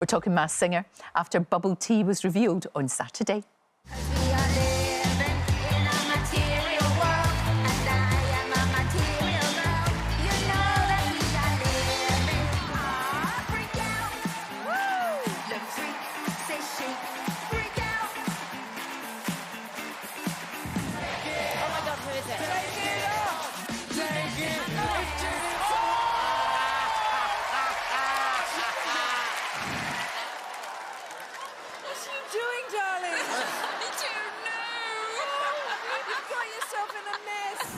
We're talking Masked singer after Bubble Tea was revealed on Saturday.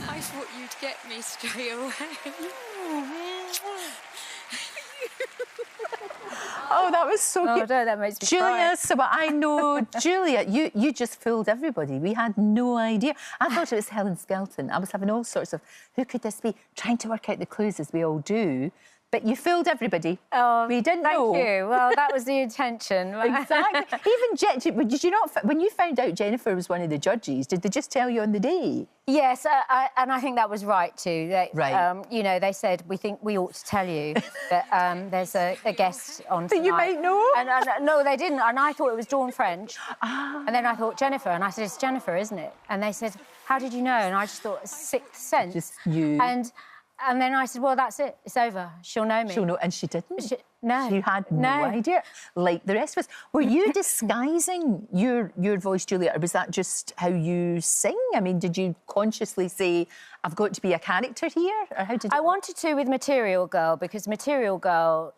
I thought you'd get me straight away. Oh, that was so cute. No, that makes me Julia, so I know, Julia, you just fooled everybody. We had no idea. I thought it was Helen Skelton. I was having all sorts of, who could this be? Trying to work out the clues as we all do. But you fooled everybody. Oh, we didn't know. Thank you. Well, that was the intention. Exactly. Even did you not? When you found out Jennifer was one of the judges, did they just tell you on the day? Yes, and I think that was right too. Right. You know, they said we think we ought to tell you that there's a guest on tonight. But you might know. And no, they didn't. And I thought it was Dawn French. Ah. And then I thought Jennifer, and I said it's Jennifer, isn't it? And they said, how did you know? And I just thought sixth sense. Just you. And then I said, well, that's it. It's over. She'll know me. She'll know. And she didn't. No. She had no idea, like the rest of us. Were you disguising your voice, Julia, or was that just how you sing? I mean, did you consciously say, I've got to be a character here? Or how did I wanted to with Material Girl, because Material Girl,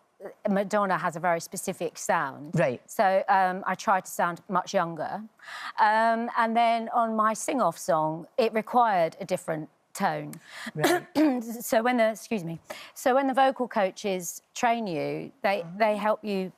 Madonna has a very specific sound. Right. So I tried to sound much younger. And then on my sing-off song, it required a different tone. Right. So when the vocal coaches train you, they help you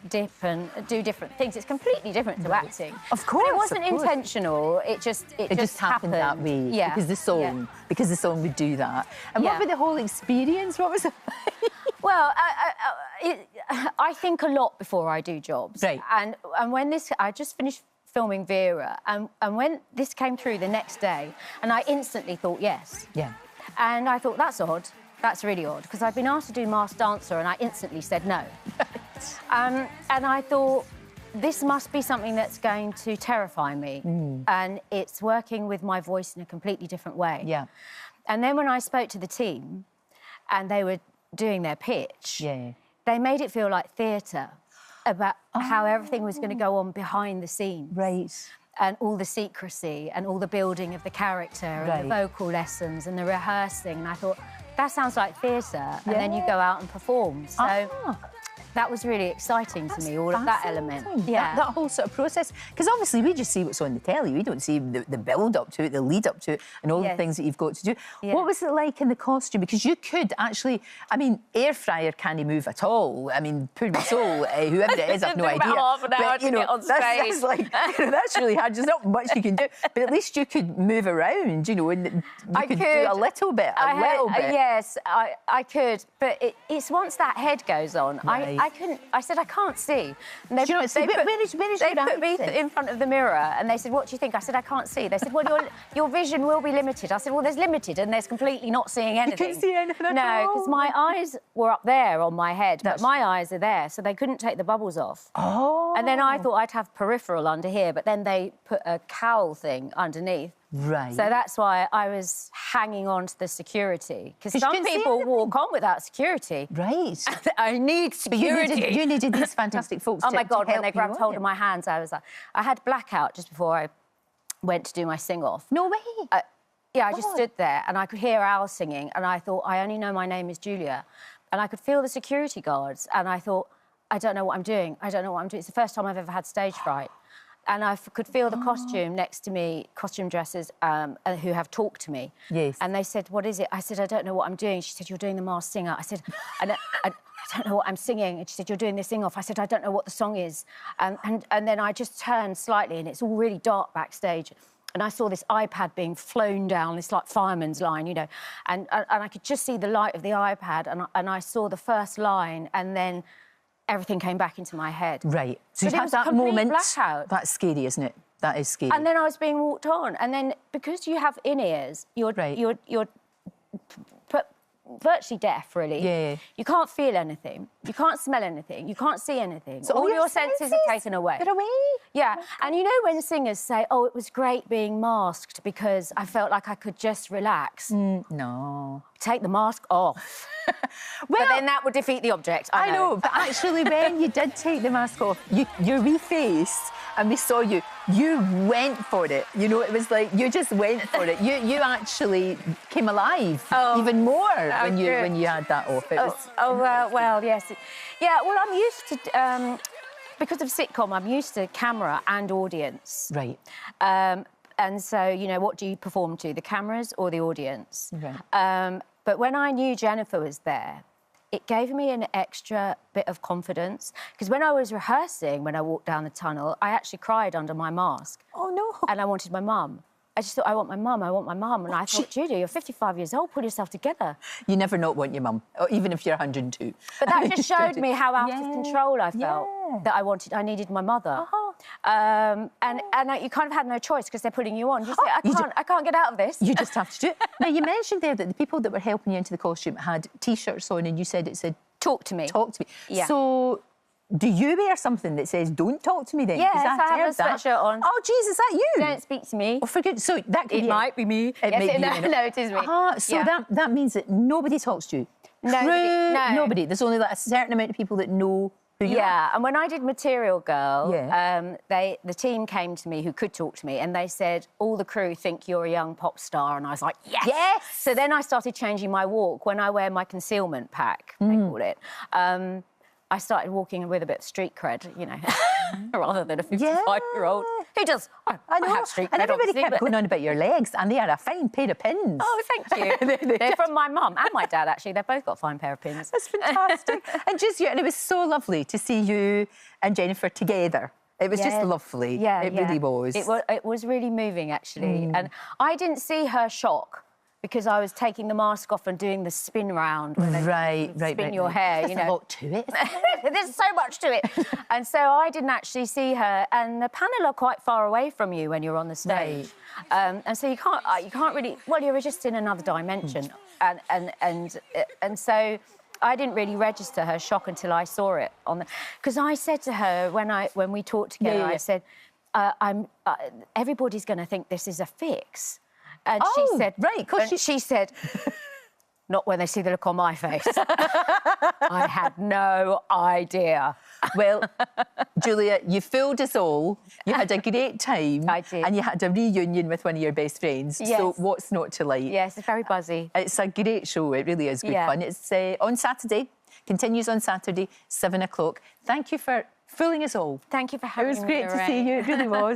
dip and do different things. It's completely different to acting. Of course. But it wasn't intentional. It just happened that way. Yeah. Because the song would do that. And what about the whole experience? What was it like? Well, I think a lot before I do jobs. Right. And when I just finished filming Vera, and when this came through the next day, and I instantly thought yes. Yeah. And I thought, that's odd. That's really odd, because I'd been asked to do Masked Dancer, and I instantly said no. And I thought, this must be something that's going to terrify me. And it's working with my voice in a completely different way. Yeah. And then when I spoke to the team, and they were doing their pitch, they made it feel like theatre, about how everything was going to go on behind the scenes. Right. And all the secrecy and all the building of the character and the vocal lessons and the rehearsing. And I thought, that sounds like theatre. And then you go out and perform. So that was really exciting to me, all of that element. Yeah. That whole sort of process. Because obviously we just see what's on the telly. We don't see the build-up to it, the lead-up to it, and all the things that you've got to do. What was it like in the costume? Because you could actually... I mean, air fryer can't move at all. I mean, poor my soul, whoever it is, I've no idea. Half an hour to get on stage. That's like, that's really hard. There's not much you can do. But at least you could move around, you know, and you could do a little bit, a little bit. Yes, I could. But it's once that head goes on, I couldn't. I said, I can't see. And they put me in front of the mirror and they said, what do you think? I said, I can't see. They said, well, your vision will be limited. I said, well, there's limited and there's completely not seeing anything. You couldn't see anything at all? No, because my eyes were up there on my head, but my eyes are there, so they couldn't take the bubbles off. Oh. And then I thought I'd have peripheral under here, but then they put a cowl thing underneath. Right. So that's why I was hanging on to the security. Because some people walk on without security. Right. I need security. But you needed these fantastic folks Oh, my God, when they grabbed hold of my hands, I was like... I had blackout just before I went to do my sing-off. No way. Yeah, I just stood there and I could hear Al singing and I thought, I only know my name is Julia. And I could feel the security guards and I thought, I don't know what I'm doing. I don't know what I'm doing. It's the first time I've ever had stage fright. And I could feel the costume next to me, costume dressers who have talked to me. Yes. And they said, what is it? I said, I don't know what I'm doing. She said, you're doing the Masked Singer. I said, I don't know what I'm singing. And she said, you're doing the sing-off. I said, I don't know what the song is. And then I just turned slightly and it's all really dark backstage. And I saw this iPad being flown down, this like fireman's line, you know. And I could just see the light of the iPad and I saw the first line and then everything came back into my head. Right. So you had that moment. Blackout. That's scary, isn't it? That is scary. And then I was being walked on. And then because you have in-ears, you're virtually deaf, really. Yeah. You can't feel anything. You can't smell anything. You can't see anything. So all your senses are taken away. They're away? Yeah, and you know when singers say, oh, it was great being masked because I felt like I could just relax. No. Take the mask off. Well, but then that would defeat the object. I know, but actually when you did take the mask off, your wee face, and we saw you went for it. You know, it was like you just went for it. You actually came alive even more when you had that off. It was... well, yes. Yeah, well, I'm used to... because of sitcom, I'm used to camera and audience. Right. And so, you know, what do you perform to, the cameras or the audience? Right. But when I knew Jennifer was there, it gave me an extra bit of confidence. Because when I was rehearsing, when I walked down the tunnel, I actually cried under my mask. Oh, no. And I wanted my mum. I just thought, I want my mum, I want my mum. And I thought, Julia, you're 55 years old, pull yourself together. You never not want your mum, even if you're 102. But that just showed me how out of control I felt, that I needed my mother. And you kind of had no choice because they're putting you on. You say, I can't get out of this. You just have to do it. Now, you mentioned there that the people that were helping you into the costume had T-shirts on and you said it said... Talk to me. Talk to me. Yeah. So... do you wear something that says, don't talk to me then? Yes, I have a sweatshirt on. Oh, geez, is that you? Don't speak to me. Oh, for good. So that could It might be me. It might be no, it is me. So that means that nobody talks to you? Nobody. There's only like a certain amount of people that know who you are? Yeah, and when I did Material Girl, the team came to me who could talk to me and they said, all the crew think you're a young pop star. And I was like, yes! Yes! So then I started changing my walk. When I wear my concealment pack, they call it, I started walking with a bit of street cred, you know, rather than a 55-year-old who does. I have street cred, and everybody kept going on about your legs, and they had a fine pair of pins. Oh, thank you. They're from my mum and my dad, actually. They've both got a fine pair of pins. That's fantastic. And it was so lovely to see you and Jennifer together. It was just lovely. Yeah, it really was. It was really moving, actually. And I didn't see her shock, because I was taking the mask off and doing the spin round. Spin your hair, you know. There's a lot to it. There's so much to it. And so I didn't actually see her. And the panel are quite far away from you when you're on the stage. And so you can't really... Well, you're just in another dimension. And so I didn't really register her shock until I saw it on the... Because I said to her, when we talked together, I said, everybody's going to think this is a fix. And she said, she said, not when they see the look on my face. I had no idea. Well, Julia, you fooled us all. You had a great time. I did. And you had a reunion with one of your best friends. Yes. So what's not to like? Yes, it's very buzzy. It's a great show. It really is good fun. It's on Saturday. Continues on Saturday, 7 o'clock. Thank you for fooling us all. Thank you for having me. It was great to see you. It really was.